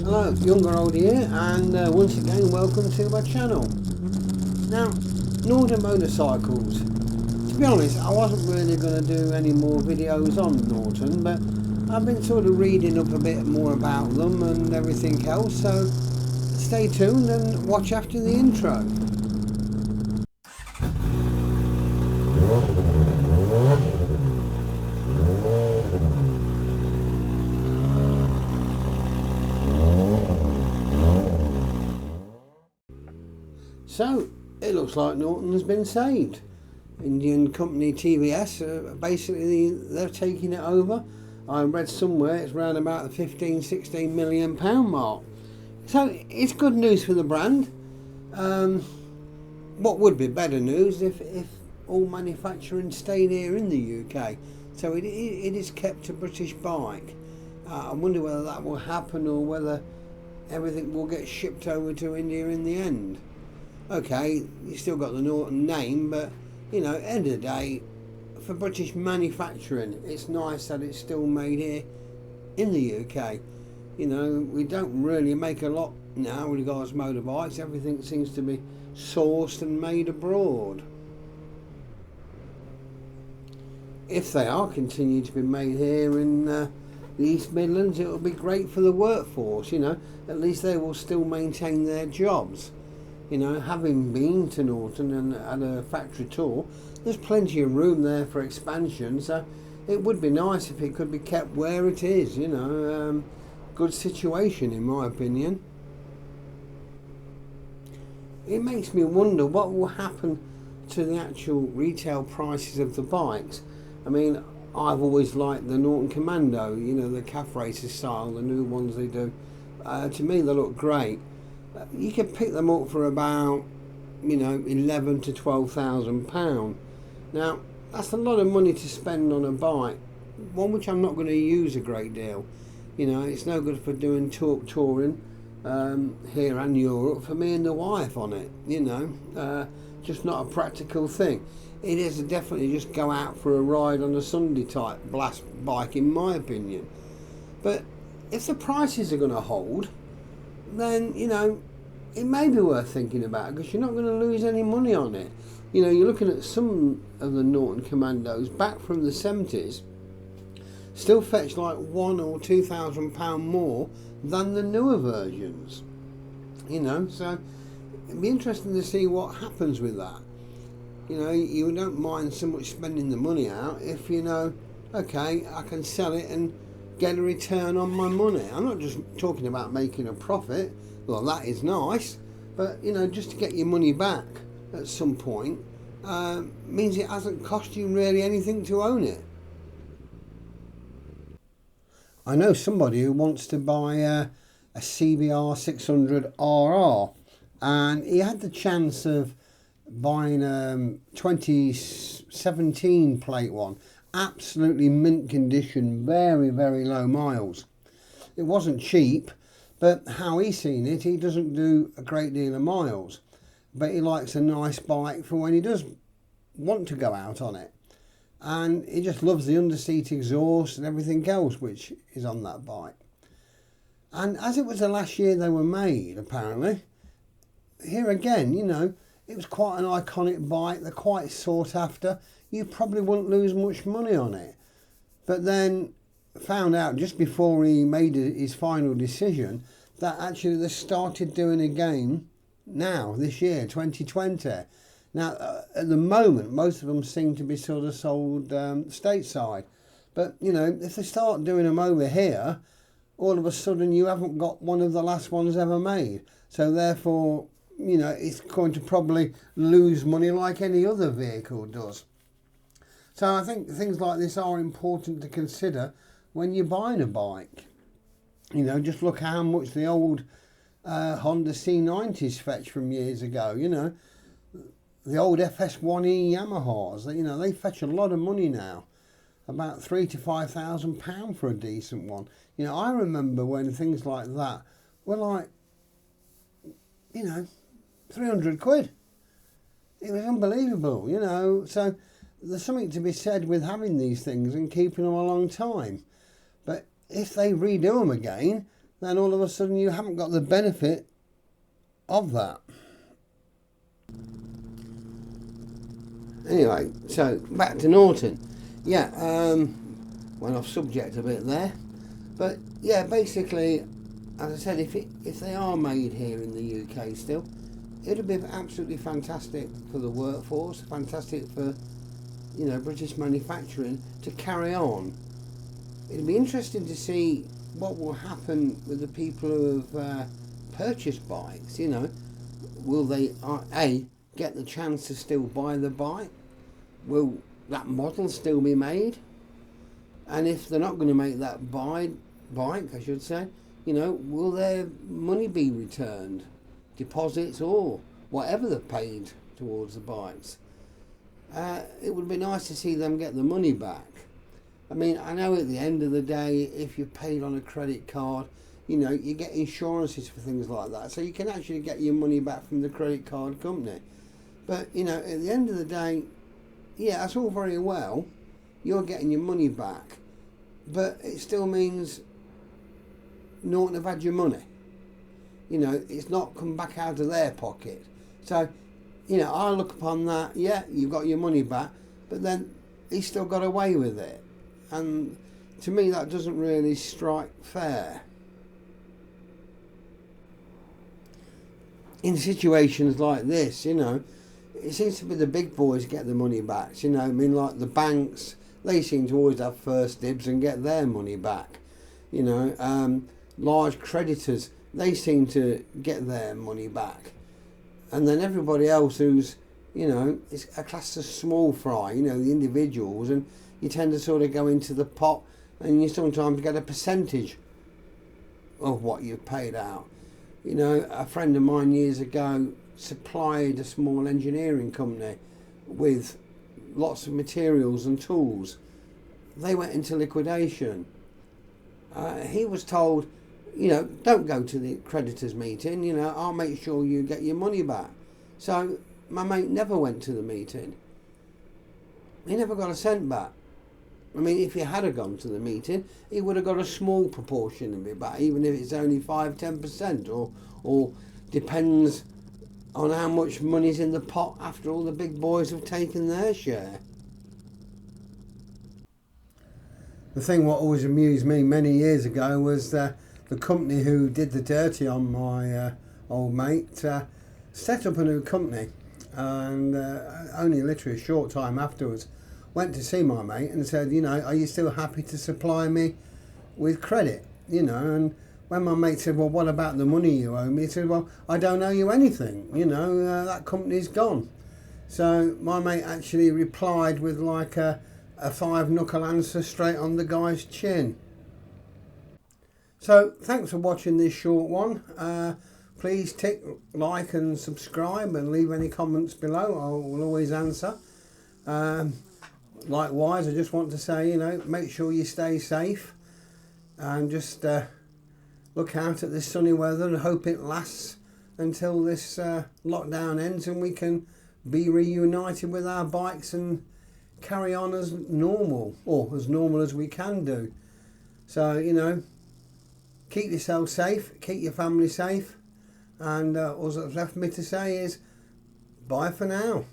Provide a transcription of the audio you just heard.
Hello, Younger Old here, and once again welcome to my channel. Now, Norton motorcycles. To be honest, I wasn't really going to do any more videos on Norton, but I've been sort of reading up a bit more about them and everything else, so stay tuned and watch after the intro. So, it looks like Norton has been saved. Indian company TVS, basically they're taking it over. I read somewhere it's around about the 15-16 million pound mark. So it's good news for the brand. What would be better news if all manufacturing stayed here in the UK. So it is kept a British bike. I wonder whether that will happen or whether everything will get shipped over to India in the end. Okay, you still got the Norton name, but you know, end of the day, for British manufacturing, it's nice that it's still made here in the UK. You know, we don't really make a lot now with regards to motorbikes. Everything seems to be sourced and made abroad. If they are continuing to be made here in the East Midlands, it will be great for the workforce. You know, at least they will still maintain their jobs. You know, having been to Norton and had a factory tour, there's plenty of room there for expansion, so it would be nice if it could be kept where it is, you know. Good situation in my opinion. It makes me wonder what will happen to the actual retail prices of the bikes. I mean, I've always liked the Norton Commando, you know, the calf racer style, the new ones they do. To me they look great. You can pick them up for about, you know, 11 to 12,000 pound. Now that's a lot of money to spend on a bike, one which I'm not going to use a great deal. You know, it's no good for doing touring here and Europe for me and the wife on it. You know, just not a practical thing. It is definitely just go out for a ride on a Sunday type blast bike in my opinion. But if the prices are going to hold, then, you know, it may be worth thinking about because you're not going to lose any money on it. You know, you're looking at some of the Norton Commandos back from the 70s, still fetch like £1,000 or £2,000 more than the newer versions. You know, so it'd be interesting to see what happens with that. You know, you don't mind so much spending the money out if you know, okay, I can sell it and get a return on my money. I'm not just talking about making a profit. Well, that is nice, but you know, just to get your money back at some point means it hasn't cost you really anything to own it. I know somebody who wants to buy a CBR 600 RR, and he had the chance of buying a 2017 plate one. Absolutely mint condition, very, very low miles. It wasn't cheap, but how he's seen it, he doesn't do a great deal of miles. But he likes a nice bike for when he does want to go out on it. And he just loves the underseat exhaust and everything else which is on that bike. And as it was the last year they were made, apparently, here again, you know, it was quite an iconic bike. They're quite sought after. You probably wouldn't lose much money on it. But then found out just before he made his final decision that actually they started doing again now, this year, 2020. Now, at the moment, most of them seem to be sort of sold stateside. But, you know, if they start doing them over here, all of a sudden you haven't got one of the last ones ever made. So therefore, you know, it's going to probably lose money like any other vehicle does. So I think things like this are important to consider when you're buying a bike. You know, just look how much the old Honda C90s fetch from years ago. You know, the old FS1E Yamahas, you know, they fetch a lot of money now. About £3,000 to £5,000 for a decent one. You know, I remember when things like that were like, you know, 300 quid. It was unbelievable, you know. So there's something to be said with having these things and keeping them a long time. But if they redo them again, then all of a sudden you haven't got the benefit of that. Anyway, so back to Norton. Yeah, went off subject a bit there, but yeah, basically, as I said, if they are made here in the UK still, it'll be absolutely fantastic for the workforce, fantastic for, you know, British manufacturing to carry on. It'll be interesting to see what will happen with the people who have purchased bikes. You know, will they get the chance to still buy the bike? Will that model still be made? And if they're not going to make that bike, I should say, you know, will their money be returned, deposits or whatever they've paid towards the bikes? It would be nice to see them get the money back. I mean, I know at the end of the day, if you're paid on a credit card, you know, you get insurances for things like that, so you can actually get your money back from the credit card company. But, you know, at the end of the day, yeah, that's all very well, you're getting your money back, but it still means Norton have had your money. You know, it's not come back out of their pocket. So, you know, I look upon that, yeah, you've got your money back, but then he still got away with it. And to me, that doesn't really strike fair. In situations like this, you know, it seems to be the big boys get the money back. You know, I mean, like the banks, they seem to always have first dibs and get their money back. You know, large creditors, they seem to get their money back. And then everybody else who's, you know, is a class of small fry, you know, the individuals, and you tend to sort of go into the pot and you sometimes get a percentage of what you've paid out. You know, a friend of mine years ago supplied a small engineering company with lots of materials and tools. They went into liquidation. He was told, you know, don't go to the creditors meeting, you know, I'll make sure you get your money back. So my mate never went to the meeting. He never got a cent back. I mean, if he had gone to the meeting, he would have got a small proportion of it back, even if it's only 5-10%, or depends on how much money's in the pot after all the big boys have taken their share. The thing what always amused me many years ago was the company who did the dirty on my old mate set up a new company, and only literally a short time afterwards went to see my mate and said, you know, are you still happy to supply me with credit? You know, and when my mate said, well, what about the money you owe me? He said, well, I don't owe you anything. You know, that company's gone. So my mate actually replied with like a 5-knuckle answer straight on the guy's chin. So thanks for watching this short one. Please tick like and subscribe and leave any comments below. I will always answer. Likewise, I just want to say, you know, make sure you stay safe and just look out at this sunny weather and hope it lasts until this lockdown ends and we can be reunited with our bikes and carry on as normal, or as normal as we can do. So, you know, keep yourself safe, keep your family safe, and all that's left for me to say is bye for now.